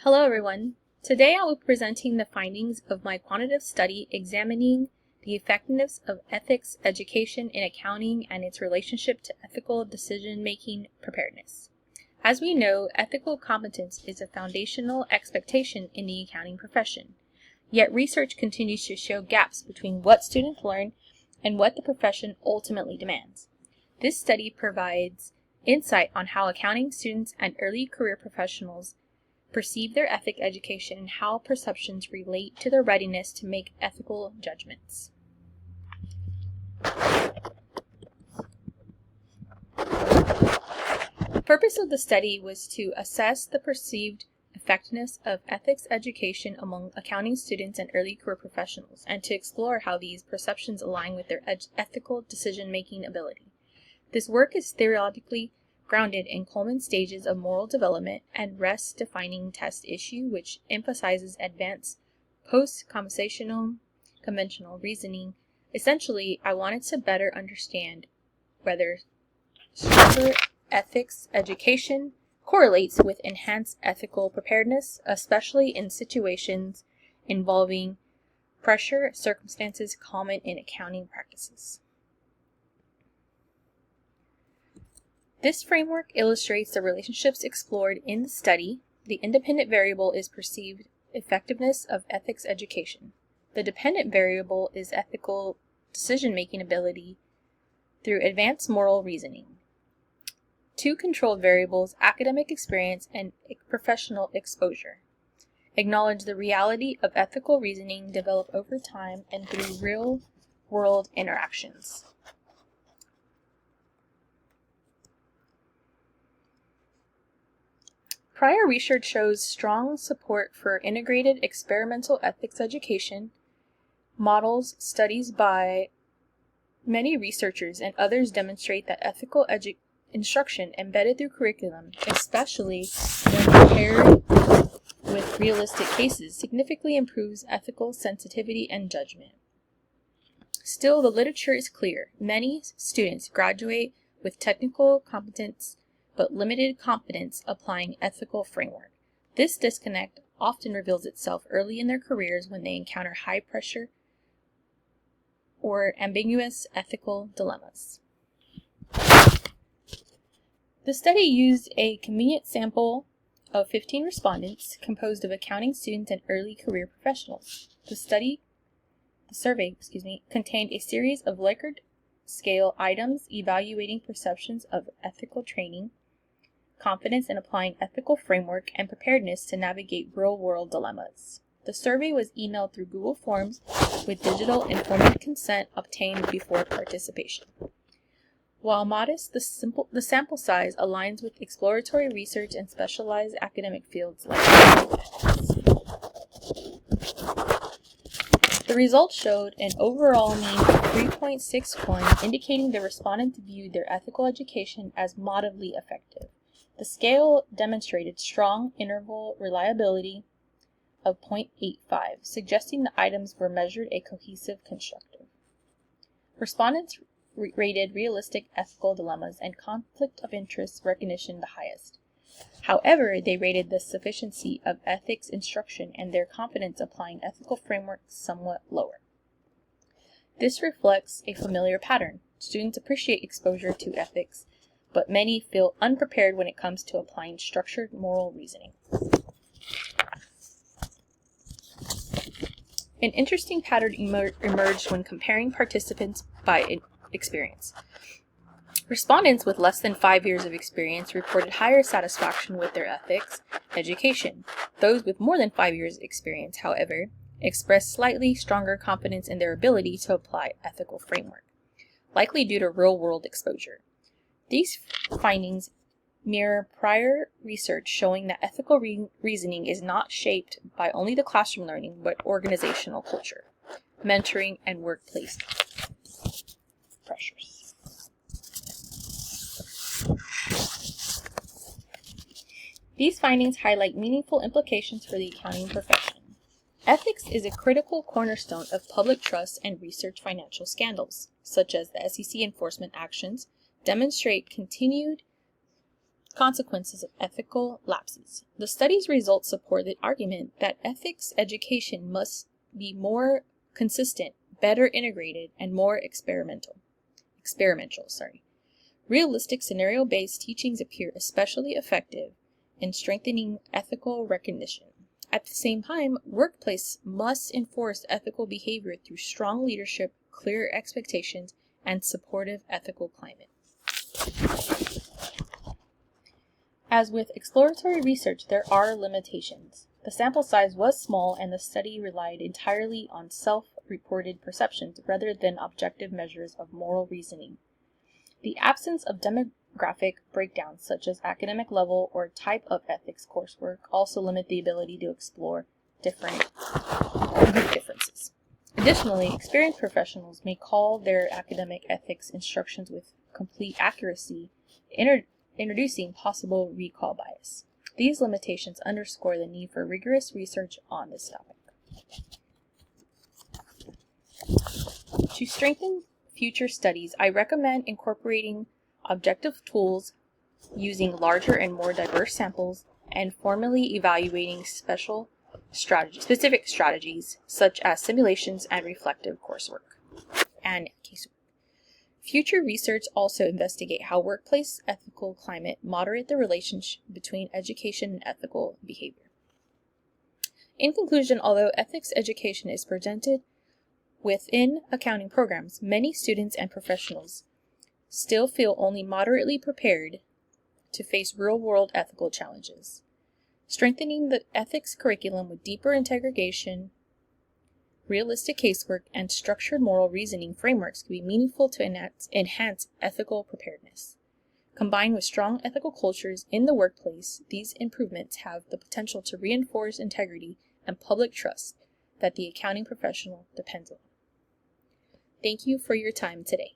Hello everyone. Today I will be presenting the findings of my quantitative study examining the effectiveness of ethics education in accounting and its relationship to ethical decision-making preparedness. As we know, ethical competence is a foundational expectation in the accounting profession. Yet research continues to show gaps between what students learn and what the profession ultimately demands. This study provides insight on how accounting students and early career professionals perceive their ethic education and how perceptions relate to their readiness to make ethical judgments. The purpose of the study was to assess the perceived effectiveness of ethics education among accounting students and early career professionals, and to explore how these perceptions align with their ethical decision-making ability. This work is theoretically grounded in Coleman's stages of moral development and REST defining test issue, which emphasizes advanced post-conventional reasoning. Essentially, I wanted to better understand whether stronger ethics education correlates with enhanced ethical preparedness, especially in situations involving pressure circumstances common in accounting practices. This framework illustrates the relationships explored in the study. The independent variable is perceived effectiveness of ethics education. The dependent variable is ethical decision-making ability through advanced moral reasoning. Two controlled variables, academic experience and professional exposure, acknowledge the reality of ethical reasoning developed over time and through real-world interactions. Prior research shows strong support for integrated experimental ethics education. Models, studies by many researchers and others demonstrate that ethical instruction embedded through curriculum, especially when paired with realistic cases, significantly improves ethical sensitivity and judgment. Still, the literature is clear. Many students graduate with technical competence but limited competence applying ethical framework. This disconnect often reveals itself early in their careers when they encounter high pressure or ambiguous ethical dilemmas. The study used a convenient sample of 15 respondents composed of accounting students and early career professionals. The survey contained a series of Likert scale items evaluating perceptions of ethical training, confidence in applying ethical framework, and preparedness to navigate real-world dilemmas. The survey was emailed through Google Forms with digital informed consent obtained before participation. While modest, the sample size aligns with exploratory research and specialized academic fields like ethics. The results showed an overall mean of 3.61, indicating the respondents viewed their ethical education as moderately effective. The scale demonstrated strong interval reliability of 0.85, suggesting the items were measured a cohesive constructive. Respondents rated realistic ethical dilemmas and conflict of interest recognition the highest. However, they rated the sufficiency of ethics instruction and their confidence applying ethical frameworks somewhat lower. This reflects a familiar pattern. Students appreciate exposure to ethics, but many feel unprepared when it comes to applying structured moral reasoning. An interesting pattern emerged when comparing participants by experience. Respondents with less than 5 years of experience reported higher satisfaction with their ethics education. Those with more than 5 years experience, however, expressed slightly stronger confidence in their ability to apply ethical framework, likely due to real-world exposure. These findings mirror prior research showing that ethical reasoning is not shaped by only the classroom learning, but organizational culture, mentoring, and workplace pressures. These findings highlight meaningful implications for the accounting profession. Ethics is a critical cornerstone of public trust, and research financial scandals, such as the SEC enforcement actions, demonstrate continued Consequences of ethical lapses. The study's results support the argument that ethics education must be more consistent, better integrated, and more experimental. Realistic scenario-based teachings appear especially effective in strengthening ethical recognition. At the same time, workplace must enforce ethical behavior through strong leadership, clear expectations, and supportive ethical climate. As with exploratory research, there are limitations. The sample size was small and the study relied entirely on self-reported perceptions rather than objective measures of moral reasoning. The absence of demographic breakdowns such as academic level or type of ethics coursework also limit the ability to explore different group differences. Additionally, experienced professionals may call their academic ethics instructions with complete accuracy, introducing possible recall bias. These limitations underscore the need for rigorous research on this topic. To strengthen future studies, I recommend incorporating objective tools, using larger and more diverse samples, and formally evaluating specific strategies such as simulations and reflective coursework and casework. Future research also investigate how workplace ethical climate moderate the relationship between education and ethical behavior. In conclusion, although ethics education is presented within accounting programs, many students and professionals still feel only moderately prepared to face real-world ethical challenges. Strengthening the ethics curriculum with deeper integration, realistic casework, and structured moral reasoning frameworks can be meaningful to enhance ethical preparedness. Combined with strong ethical cultures in the workplace, these improvements have the potential to reinforce integrity and public trust that the accounting professional depends on. Thank you for your time today.